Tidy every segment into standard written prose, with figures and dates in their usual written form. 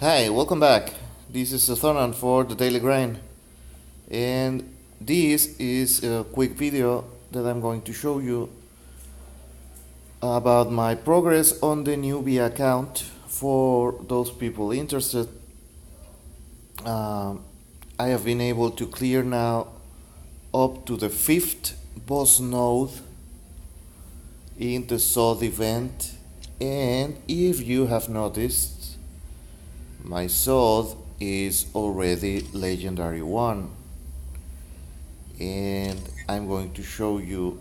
Hi, welcome back. This is Thonan for the Daily Grind, and this is a quick video that I'm going to show you about my progress on the newbie account. For those people interested, I have been able to clear now up to the 5th boss node in the SOD event, and if you have noticed, my sword is already legendary 1, and I'm going to show you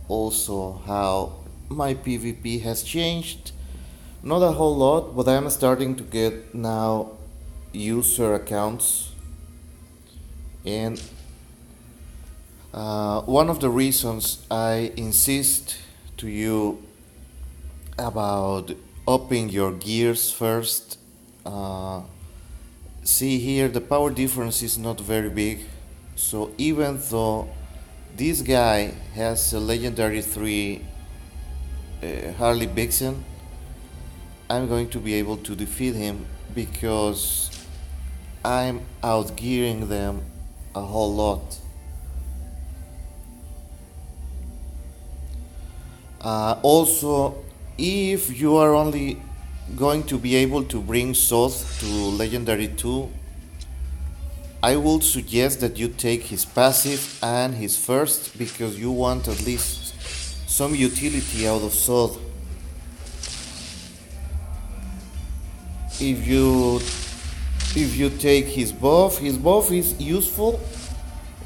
also how my PvP has changed. Not a whole lot, but I'm starting to get now user accounts, and one of the reasons I insist to you about upping your gears first. See here, the power difference is not very big, so even though this guy has a legendary 3 Harley Vixen, I'm going to be able to defeat him because I'm outgearing them a whole lot. Also, if you are only going to be able to bring Soth to legendary 2, I would suggest that you take his passive and his first, because you want at least some utility out of Soth. If you take his buff is useful.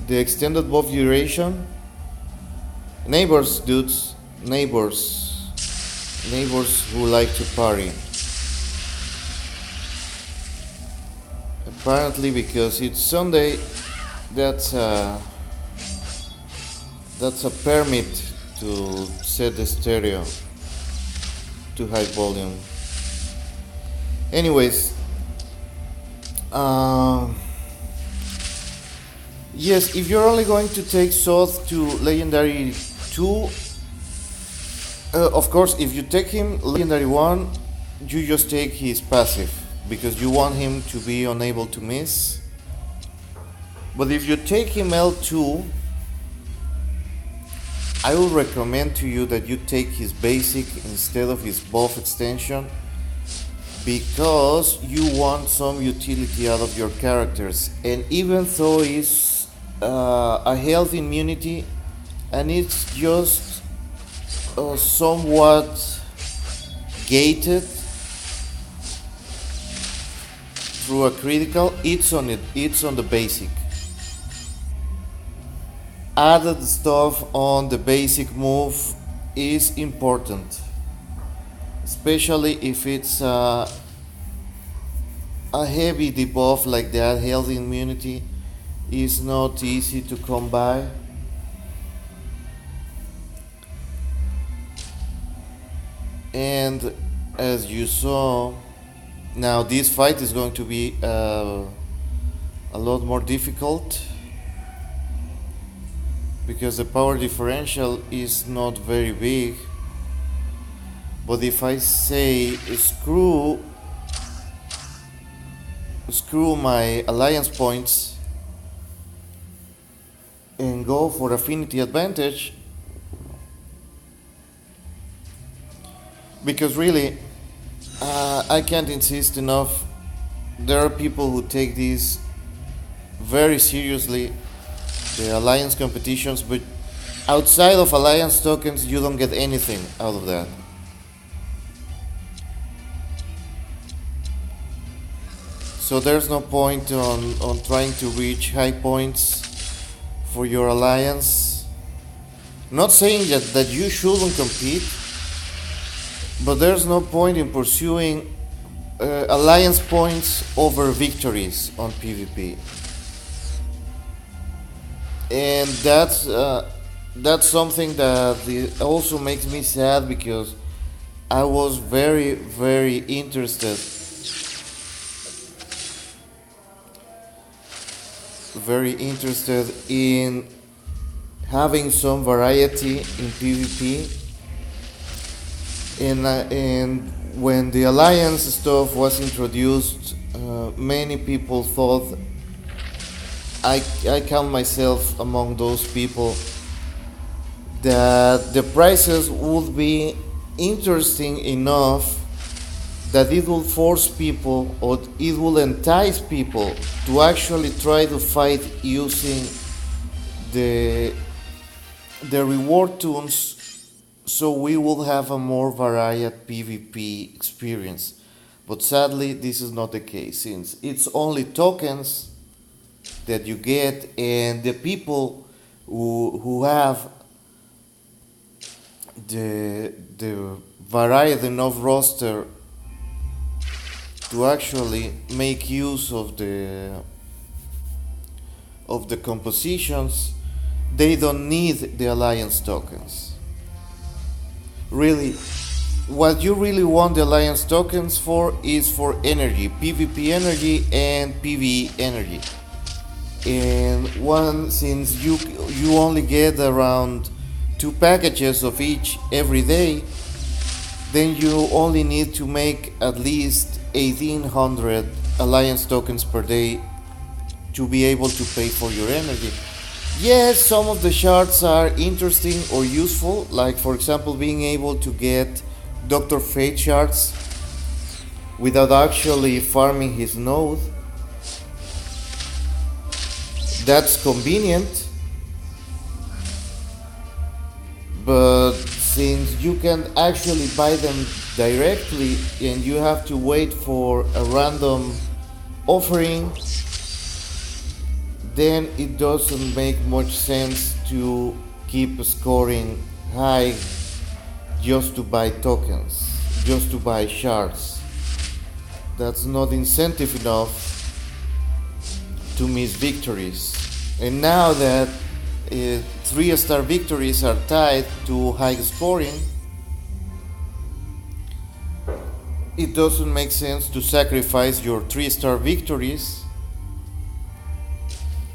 The extended buff duration. Neighbors, dudes, neighbors who like to party. Apparently, because it's Sunday, that's a permit to set the stereo to high volume. Anyways, yes, if you're only going to take Soth to legendary 2, of course, if you take him legendary 1, you just take his passive, because you want him to be unable to miss. But if you take him L2, I will recommend to you that you take his basic instead of his buff extension, because you want some utility out of your characters. And even though it's a health immunity and it's just somewhat gated through a critical, it's on the basic. Added stuff on the basic move is important, especially if it's a heavy debuff like that. Health immunity is not easy to come by. And as you saw, now this fight is going to be a lot more difficult, because the power differential is not very big. But if I say screw my alliance points and go for affinity advantage, because really I can't insist enough, there are people who take this very seriously, the alliance competitions, but outside of alliance tokens you don't get anything out of that. So there's no point on trying to reach high points for your alliance. Not saying that you shouldn't compete, but there's no point in pursuing alliance points over victories on PvP. And that's something that also makes me sad, because I was very, very interested in having some variety in PvP, and when the alliance stuff was introduced Many people thought I count myself among those people that the prices would be interesting enough that it will force people or it will entice people to actually try to fight using the the reward tunes, so we will have a more varied PvP experience. But sadly, this is not the case since it's only tokens that you get, and the people who have the varied enough roster to actually make use of the compositions, they don't need the alliance tokens. Really, what you really want the alliance tokens for is for energy, PvP energy and PvE energy. And one, since you only get around 2 packages of each every day, then you only need to make at least 1800 alliance tokens per day to be able to pay for your energy. Yes, some of the shards are interesting or useful, like for example being able to get Dr. Fate shards without actually farming his node. That's convenient, but since you can actually buy them directly and you have to wait for a random offering, then it doesn't make much sense to keep scoring high just to buy tokens, just to buy shards. That's not incentive enough to miss victories. And now that 3-star victories are tied to high scoring, it doesn't make sense to sacrifice your 3-star victories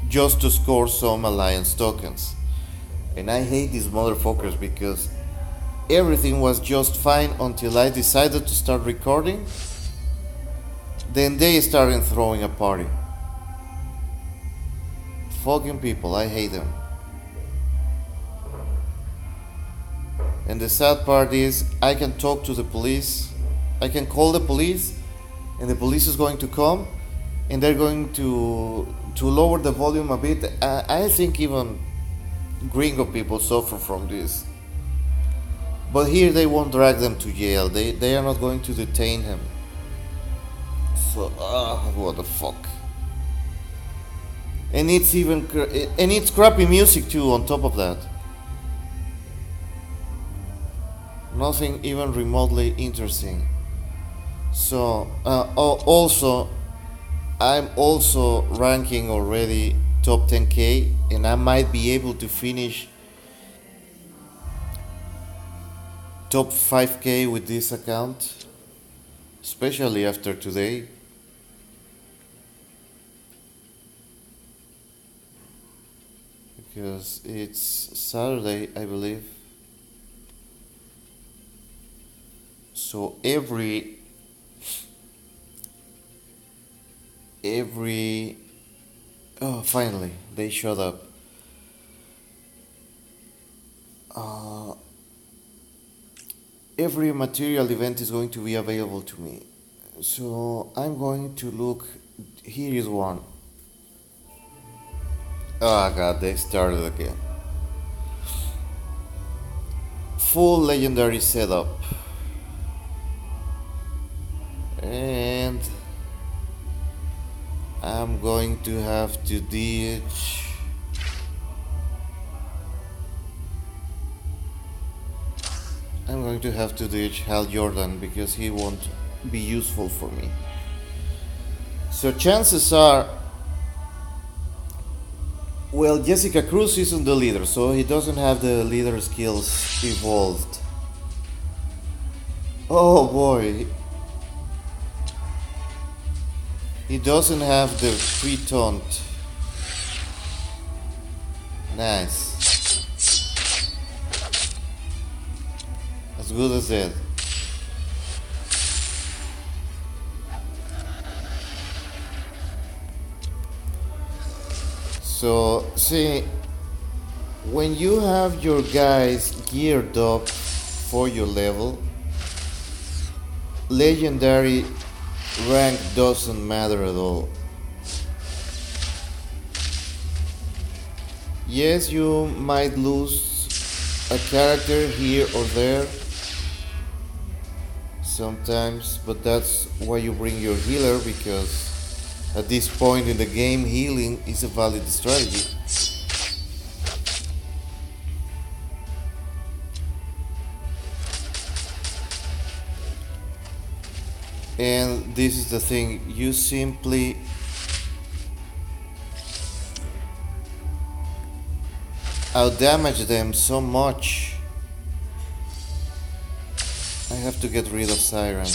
just to score some alliance tokens. And I hate these motherfuckers because everything was just fine until I decided to start recording. Then they started throwing a party. Fucking people, I hate them. And the sad part is, I can talk to the police, I can call the police, and the police is going to come, and they're going to lower the volume a bit. I think even gringo people suffer from this. But here they won't drag them to jail, they are not going to detain him. So, what the fuck. And it's even and it's crappy music too on top of that. Nothing even remotely interesting. So also I'm also ranking already top 10k, and I might be able to finish top 5k with this account, especially after today. Because it's Saturday, I believe. So every oh, finally they showed up. Every material event is going to be available to me. So I'm going to look. Here is one. Oh god, they started again. Full legendary setup. And I'm going to have to ditch Hal Jordan because he won't be useful for me. So chances are, well, Jessica Cruz isn't the leader, so he doesn't have the leader skills evolved. Oh boy. He doesn't have the free taunt. Nice. As good as that. So, see, when you have your guys geared up for your level, legendary rank doesn't matter at all. Yes, you might lose a character here or there sometimes, but that's why you bring your healer, because at this point in the game, healing is a valid strategy. And this is the thing, you simply outdamage them so much. I have to get rid of Siren.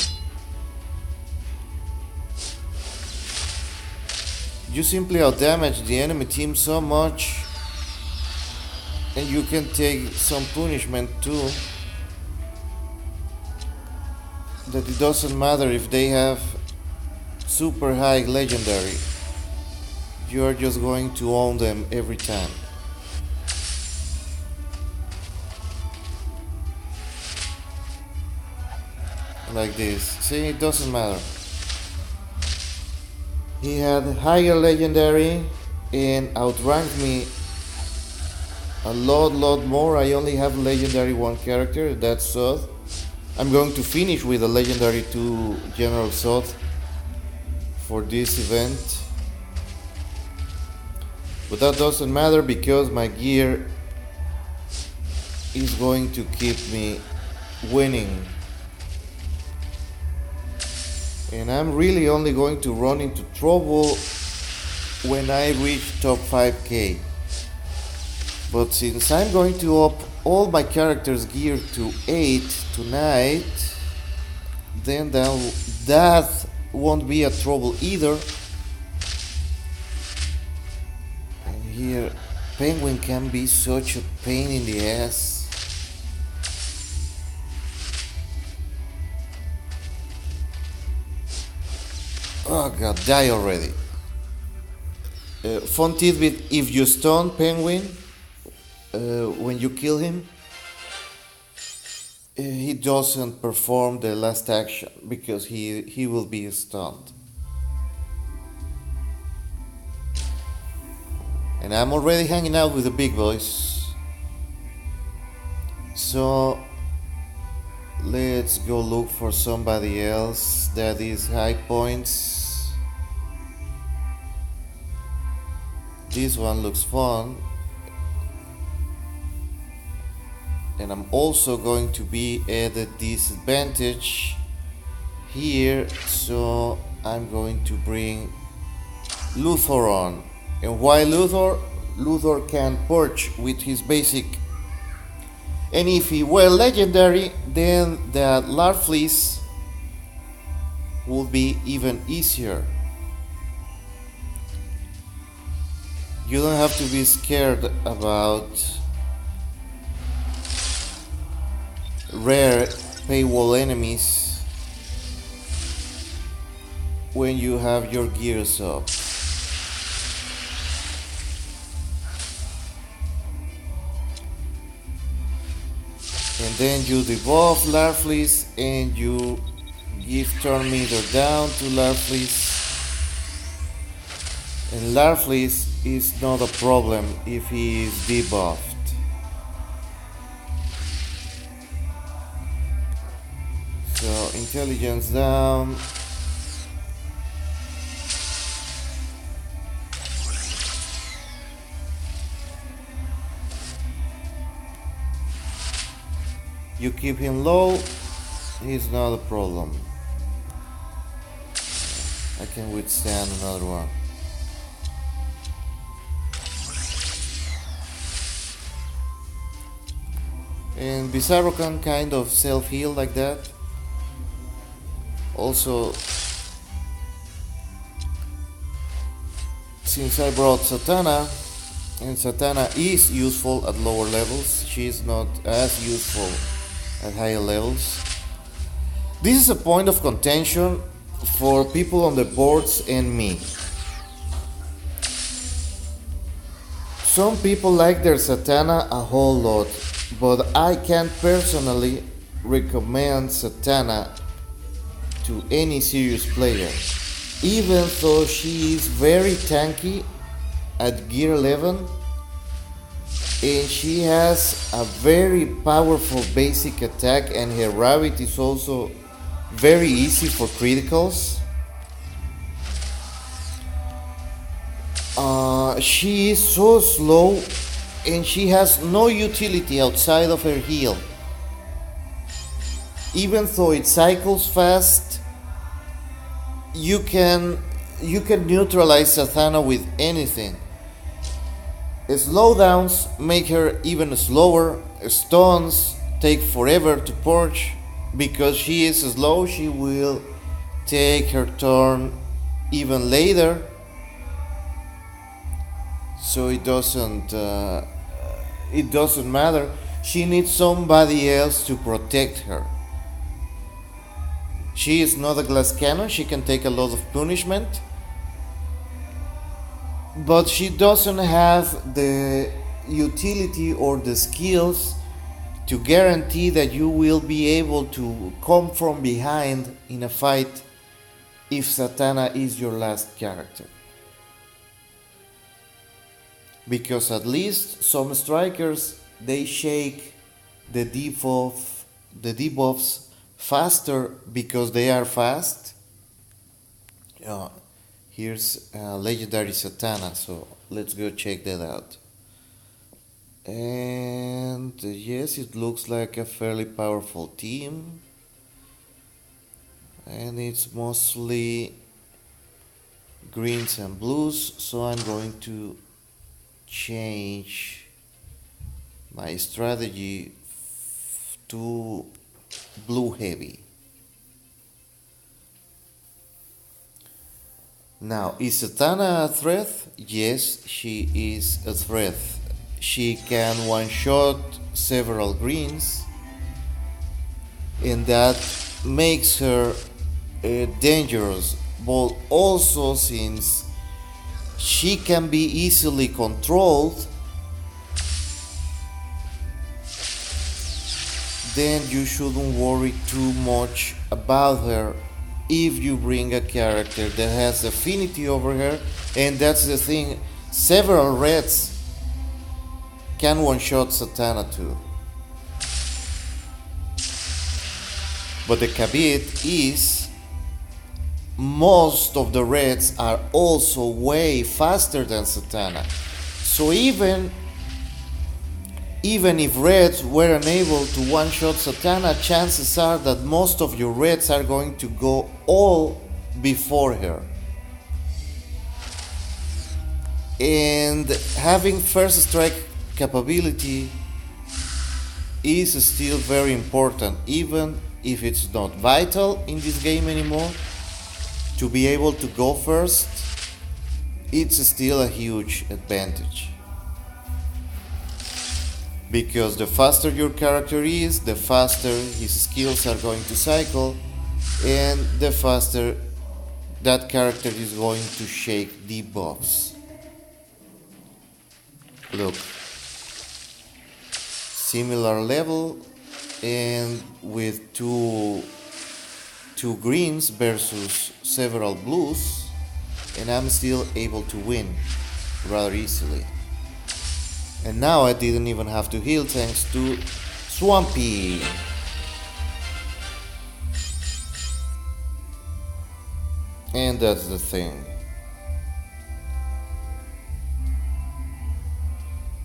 You simply outdamage the enemy team so much, and you can take some punishment too, that it doesn't matter if they have super high legendary. You are just going to own them every time. Like this. See, it doesn't matter. He had higher legendary and outranked me a lot more. I only have legendary 1 character, that's Soth. I'm going to finish with a legendary 2 General Soth for this event. But that doesn't matter because my gear is going to keep me winning. And I'm really only going to run into trouble when I reach top 5k. But since I'm going to up all my characters gear to 8 tonight, then that won't be a trouble either. And here, Penguin can be such a pain in the ass. Oh god, die already. Fun tidbit, if you stun Penguin when you kill him, he doesn't perform the last action because he will be stunned. And I'm already hanging out with the big boys. So let's go look for somebody else that is high points. This one looks fun. And I'm also going to be at a disadvantage here, so I'm going to bring Luthor on. And why Luthor? Luthor can purge with his basic. And if he were legendary, then the Larfleeze would be even easier. You don't have to be scared about rare paywall enemies when you have your gears up. And then you debuff Larfleeze and you give turn meter down to Larfleeze. And Larfleeze is not a problem if he is debuffed. So intelligence down. You keep him low, he's not a problem. I can withstand another one. And Bizarro can kind of self-heal like that. Also, since I brought Satana, and Satana is useful at lower levels, she is not as useful at higher levels. This is a point of contention for people on the boards and me. Some people like their Satana a whole lot, but I can't personally recommend Satana to any serious player. Even though she is very tanky at gear 11 and she has a very powerful basic attack and her rabbit is also very easy for criticals. She is so slow and she has no utility outside of her heal. Even though it cycles fast, you can neutralize Satana with anything. Slowdowns make her even slower. Stuns take forever to purge. Because she is slow, she will take her turn even later. So it doesn't matter. She needs somebody else to protect her. She is not a glass cannon. She can take a lot of punishment. But she doesn't have the utility or the skills to guarantee that you will be able to come from behind in a fight if Satana is your last character. Because at least some strikers, they shake the debuffs faster because they are fast. Here's legendary Satana, so let's go check that out. And yes, it looks like a fairly powerful team. And it's mostly greens and blues, so I'm going to change my strategy to blue heavy. Now, is Satana a threat? Yes, she is a threat. She can one-shot several greens, and that makes her dangerous, but also since she can be easily controlled, then you shouldn't worry too much about her if you bring a character that has affinity over her. And that's the thing, several reds can one-shot Satana too. But the caveat is most of the reds are also way faster than Satana. So even if reds were unable to one-shot Satana, chances are that most of your reds are going to go all before her. And having first strike capability is still very important, even if it's not vital in this game anymore. To be able to go first, it's still a huge advantage. Because the faster your character is, the faster his skills are going to cycle, and the faster that character is going to shake debuffs. Look, similar level, and with two greens versus several blues, and I'm still able to win rather easily. And now I didn't even have to heal thanks to Swampy. And that's the thing.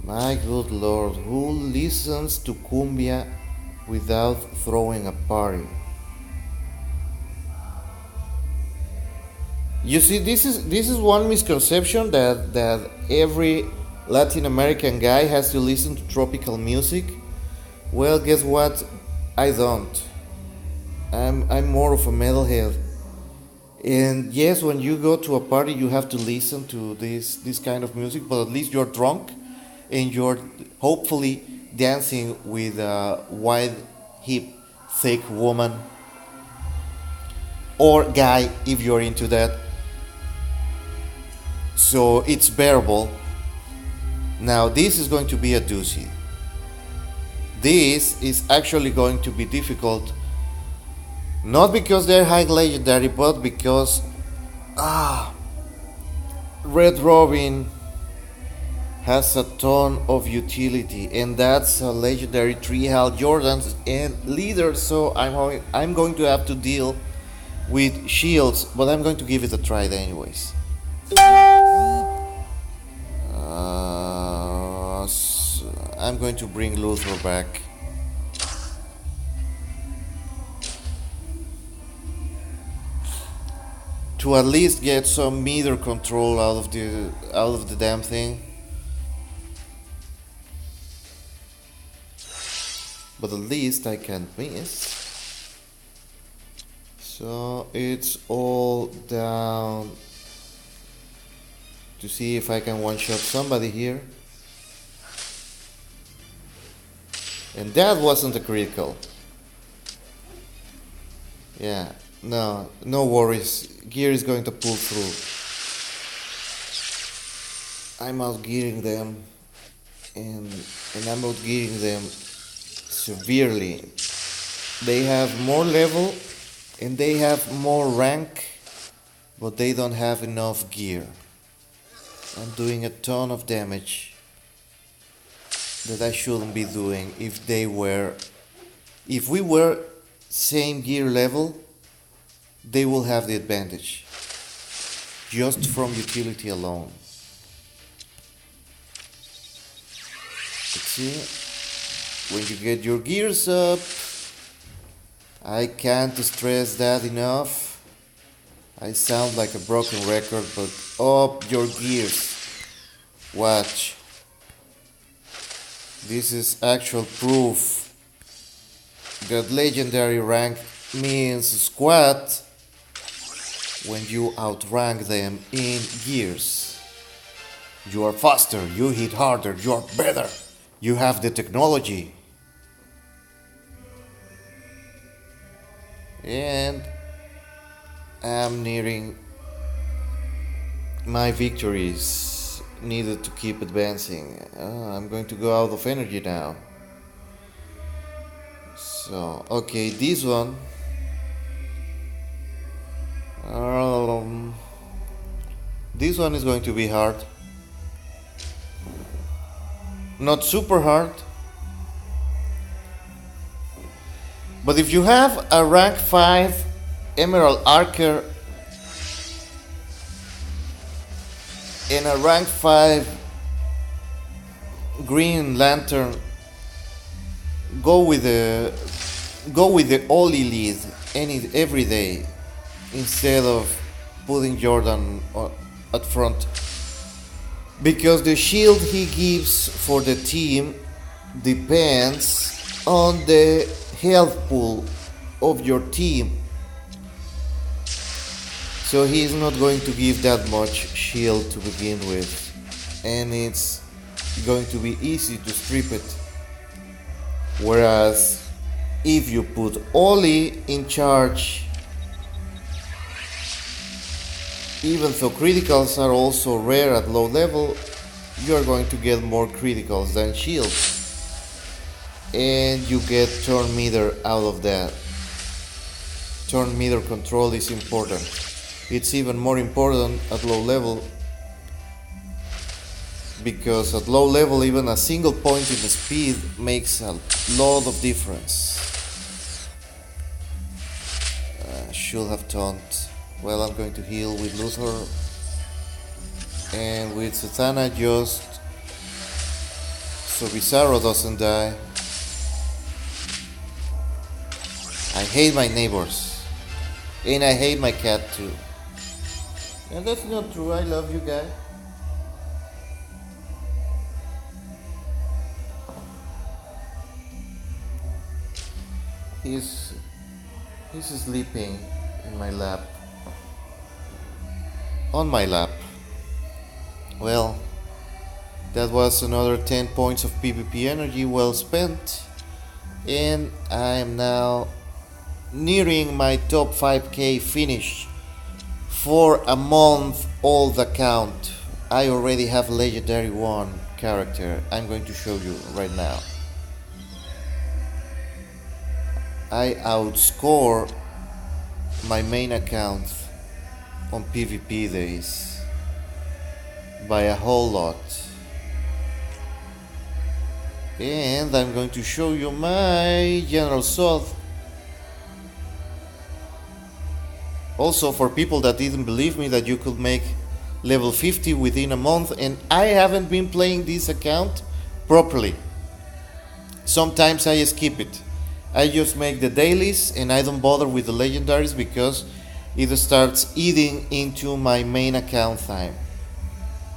My good lord, who listens to cumbia without throwing a party? You see, this is one misconception that every Latin American guy has to listen to tropical music. Well, guess what? I don't. I'm more of a metalhead. And yes, when you go to a party, you have to listen to this kind of music, but at least you're drunk and you're hopefully dancing with a wide hip, thick woman or guy if you're into that. So it's bearable. Now this is going to be a doozy. This is actually going to be difficult, not because they're high legendary, but because Red Robin has a ton of utility, and that's a legendary 3 Hal Jordans and leader, so I'm going to have to deal with shields, but I'm going to give it a try anyways. I'm going to bring Luthor back. To at least get some meter control out of the damn thing. But at least I can't miss. So it's all down to see if I can one-shot somebody here. And that wasn't a critical. Yeah, no worries. Gear is going to pull through. I'm outgearing them, and I'm outgearing them severely. They have more level and they have more rank, but they don't have enough gear. I'm doing a ton of damage that I shouldn't be doing. If we were same gear level, they will have the advantage just from utility alone. Let's see, when you get your gears up, I can't stress that enough. I sound like a broken record, but up your gears. Watch. This is actual proof that legendary rank means squat when you outrank them in gears. You are faster, you hit harder, you are better, you have the technology. And I'm nearing my victories needed to keep advancing. I'm going to go out of energy now. So, okay, this one. This one is going to be hard. Not super hard. But if you have a rank 5 Emerald Archer and a rank 5 Green Lantern, go with the Oli lead every day instead of putting Jordan at front, because the shield he gives for the team depends on the health pool of your team. So he's not going to give that much shield to begin with, and it's going to be easy to strip it. Whereas if you put Oli in charge, even though criticals are also rare at low level, you are going to get more criticals than shields, and you get turn meter out of that. Turn meter control is important. It's even more important at low level, because at low level even a single point in the speed makes a lot of difference. Should have taunt. Well, I'm going to heal with Luthor, and with Zatanna just so Bizarro doesn't die. I hate my neighbors, and I hate my cat too. And that's not true, I love you guys. He's sleeping in my lap. On my lap. Well, that was another 10 points of PvP energy well spent, and I am now nearing my top 5k finish for a month old account. I already have legendary 1 character. I'm going to show you right now. I outscore my main account on PvP days by a whole lot. And I'm going to show you my general sword. Also, for people that didn't believe me that you could make level 50 within a month, and I haven't been playing this account properly. Sometimes I skip it. I just make the dailies and I don't bother with the legendaries because it starts eating into my main account time.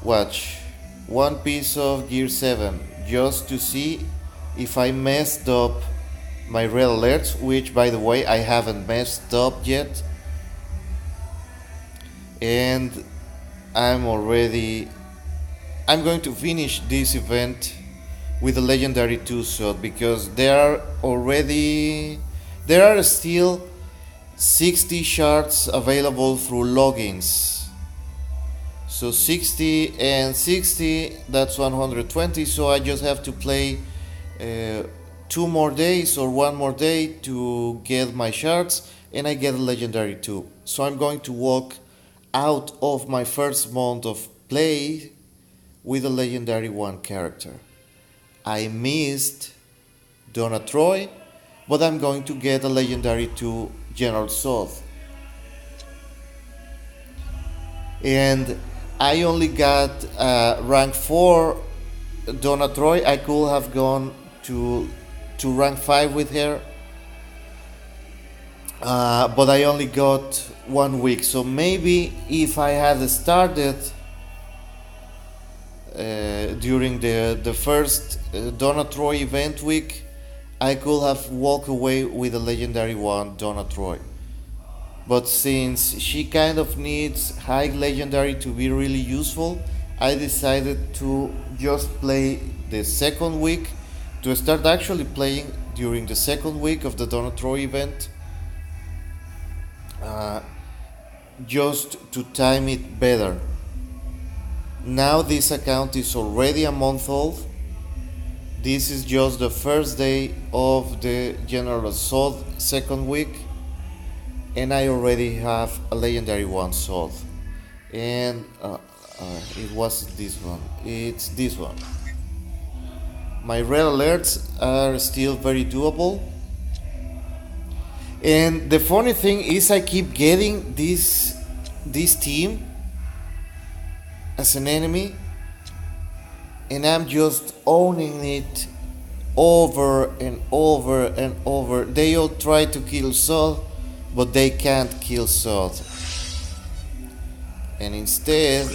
Watch. One piece of gear 7 just to see if I messed up my red alerts, which by the way I haven't messed up yet. And I'm going to finish this event with a legendary 2 shot because there are still 60 shards available through logins. So 60 and 60, that's 120, so I just have to play 2 more days or 1 more day to get my shards and I get a legendary 2. So I'm going to walk out of my first month of play with a legendary 1 character. I missed Donna Troy, but I'm going to get a legendary 2 General Sword. And I only got rank 4 Donna Troy. I could have gone to rank 5 with her, but I only got 1 week. So maybe if I had started during the first Donna Troy event week, I could have walked away with a legendary 1 Donna Troy. But since she kind of needs high legendary to be really useful, I decided to just play the second week, to start actually playing during the second week of the Donna Troy event, just to time it better. Now this account is already a month old. This is just the first day of the General Assault second week, and I already have a legendary 1 sword. And it wasn't this one, it's this one. My red alerts are still very doable. And the funny thing is I keep getting this team as an enemy, and I'm just owning it over and over and over. They all try to kill Sod, but they can't kill Sod. And instead,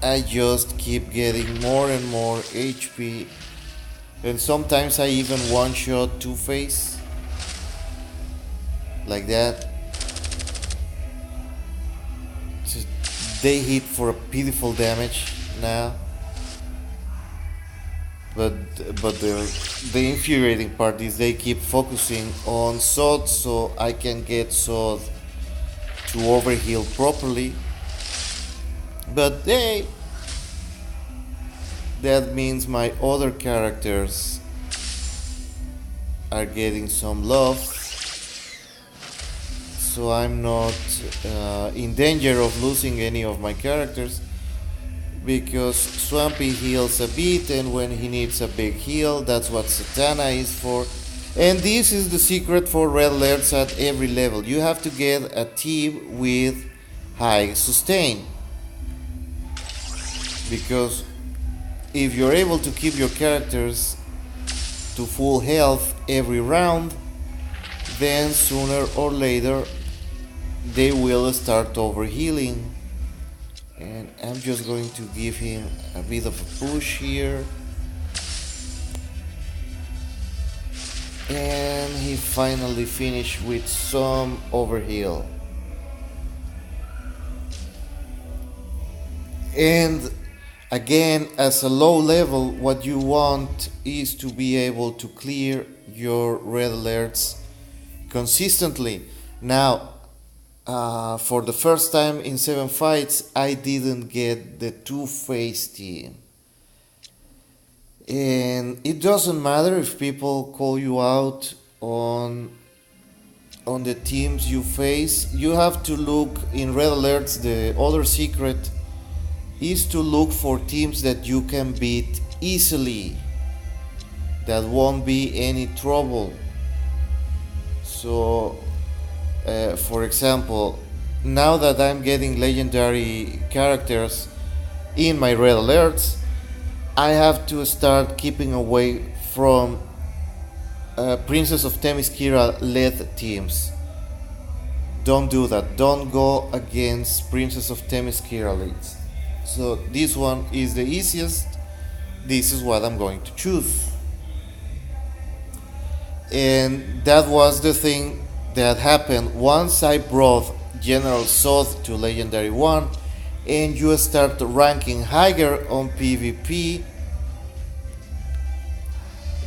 I just keep getting more and more HP, and sometimes I even one-shot Two-Face like that. Just, they hit for a pitiful damage now, but the infuriating part is they keep focusing on Sod, so I can get Sod to overheal properly. But hey, that means my other characters are getting some love, so I'm not in danger of losing any of my characters, because Swampy heals a bit, and when he needs a big heal, that's what Satana is for. And this is the secret for red alerts at every level. You have to get a team with high sustain, because if you're able to keep your characters to full health every round, then sooner or later they will start overhealing. And I'm just going to give him a bit of a push here, and he finally finished with some overheal. And again, as a low level, what you want is to be able to clear your red alerts consistently. Now, for the first time in 7 fights, I didn't get the two-face team. And it doesn't matter if people call you out on the teams you face. You have to look in red alerts. The other secret is to look for teams that you can beat easily, that won't be any trouble. So for example, now that I'm getting legendary characters in my red alerts, I have to start keeping away from Princess of Themyscira led teams. Don't do that. Don't go against Princess of Themyscira leads. So this one is the easiest. This is what I'm going to choose. And that was the thing that happened once I brought General Zod to Legendary 1 and you start ranking higher on PvP.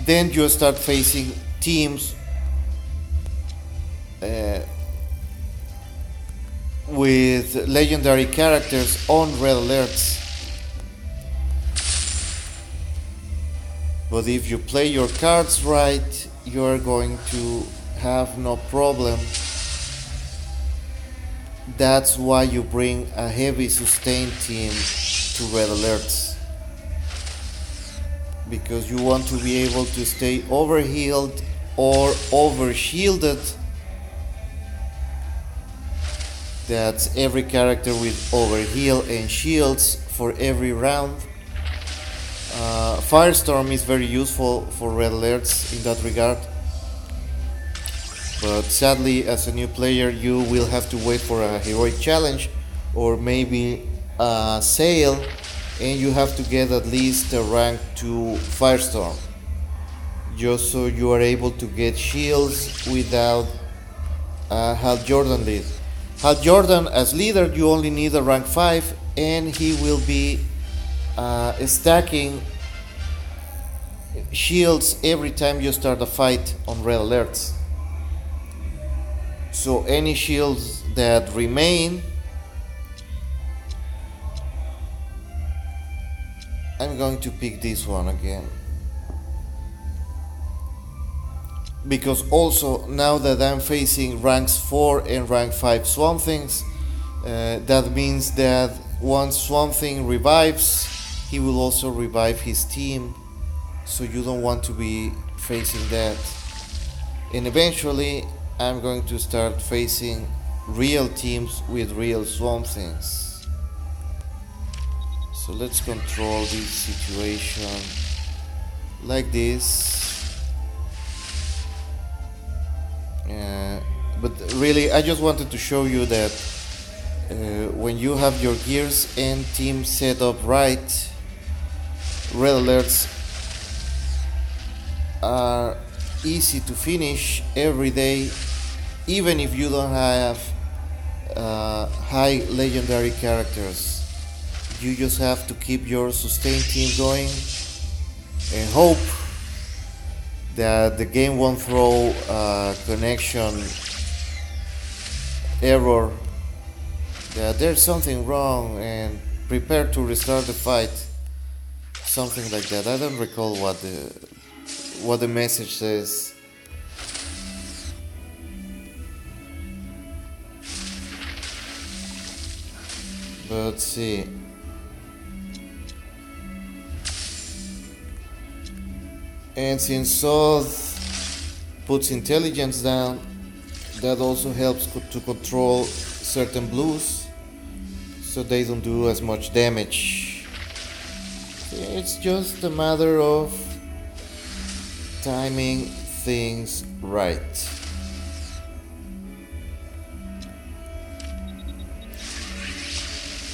Then you start facing teams with legendary characters on red alerts. But if you play your cards right, you are going to have no problem. That's why you bring a heavy sustain team to red alerts, because you want to be able to stay overhealed or overshielded. That's every character with overheal and shields for every round. Firestorm is very useful for red alerts in that regard, but sadly as a new player you will have to wait for a heroic challenge or maybe a sale, and you have to get at least a rank 2 Firestorm just so you are able to get shields without Hal Jordan lead. Hal Jordan as leader, you only need a rank 5 and he will be stacking shields every time you start a fight on red alerts. So any shields that remain, I'm going to pick this one again, because also now that I'm facing ranks 4 and rank 5 Swamp Things, that means that once Swamp Thing revives, he will also revive his team, so you don't want to be facing that. And eventually I'm going to start facing real teams with real Swamp Things. So let's control this situation like this. But really I just wanted to show you that when you have your gears and team set up right, red alerts are easy to finish every day, even if you don't have high legendary characters. You just have to keep your sustain team going and hope that the game won't throw a connection error, that there's something wrong and prepare to restart the fight, something like that. I don't recall what the message says. But let's see. And since Zod puts intelligence down, that also helps to control certain blues so they don't do as much damage. It's just a matter of timing things right.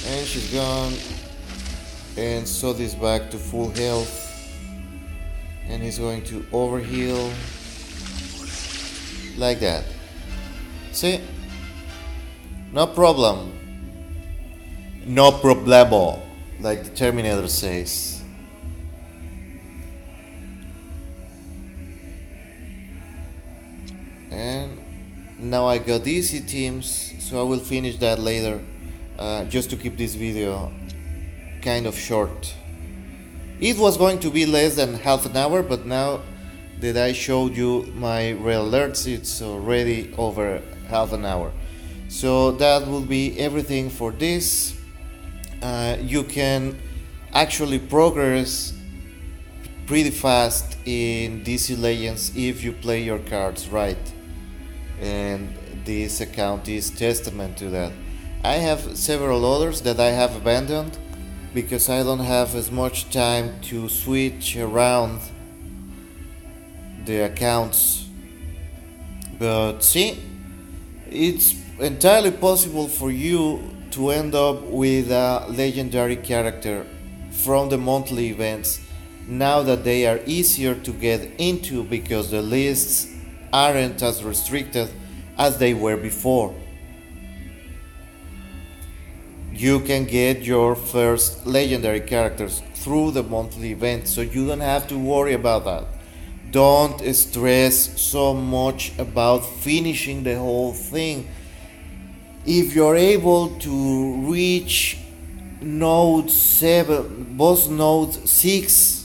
And she's gone, and Zod is back to full health, and he's going to overheal like that. See? No problem. No problemo, like the Terminator says. And Now I got easy teams, so I will finish that later, just to keep this video kind of short. It was going to be less than half an hour, but now that I showed you my real alerts, it's already over half an hour. So that will be everything for this. You can actually progress pretty fast in DC Legends if you play your cards right, and this account is testament to that. I have several others that I have abandoned because I don't have as much time to switch around the accounts. But see, it's entirely possible for you to end up with a legendary character from the monthly events now that they are easier to get into because the lists aren't as restricted as they were before. You can get your first legendary characters through the monthly event, so you don't have to worry about that. Don't stress so much about finishing the whole thing. If you're able to reach node 7, boss node 6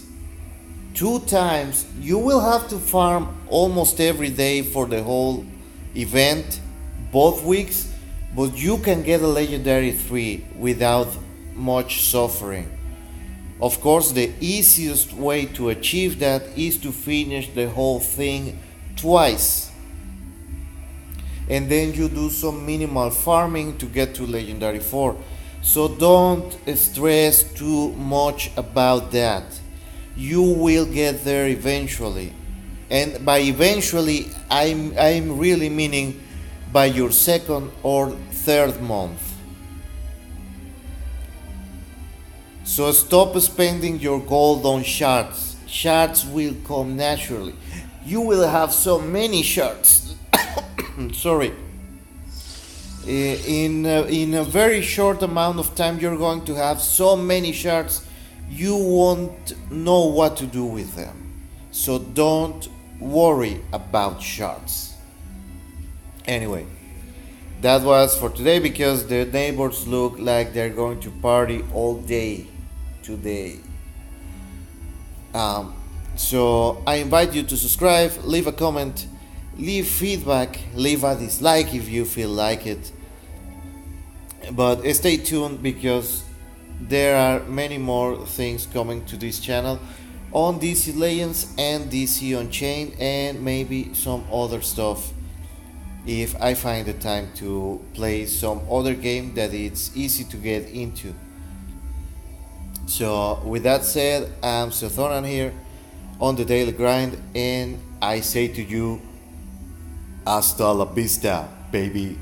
2 times, you will have to farm almost every day for the whole event, both weeks, but you can get a legendary 3 without much suffering. Of course, the easiest way to achieve that is to finish the whole thing twice, and then you do some minimal farming to get to legendary 4. So don't stress too much about that. You will get there eventually, and by eventually I'm really meaning by your second or third month. So stop spending your gold on shards. Shards will come naturally. You will have so many shards. Sorry. In a very short amount of time, you're going to have so many shards, you won't know what to do with them. So don't worry about shards. Anyway, that was for today because the neighbors look like they're going to party all day today. So I invite you to subscribe, leave a comment, leave feedback, leave a dislike if you feel like it. But stay tuned because there are many more things coming to this channel on DC Legends and DC Unchained, and maybe some other stuff if I find the time to play some other game that it's easy to get into. So with that said, I'm Sethonan here on the Daily Grind, and I say to you, hasta la vista, baby.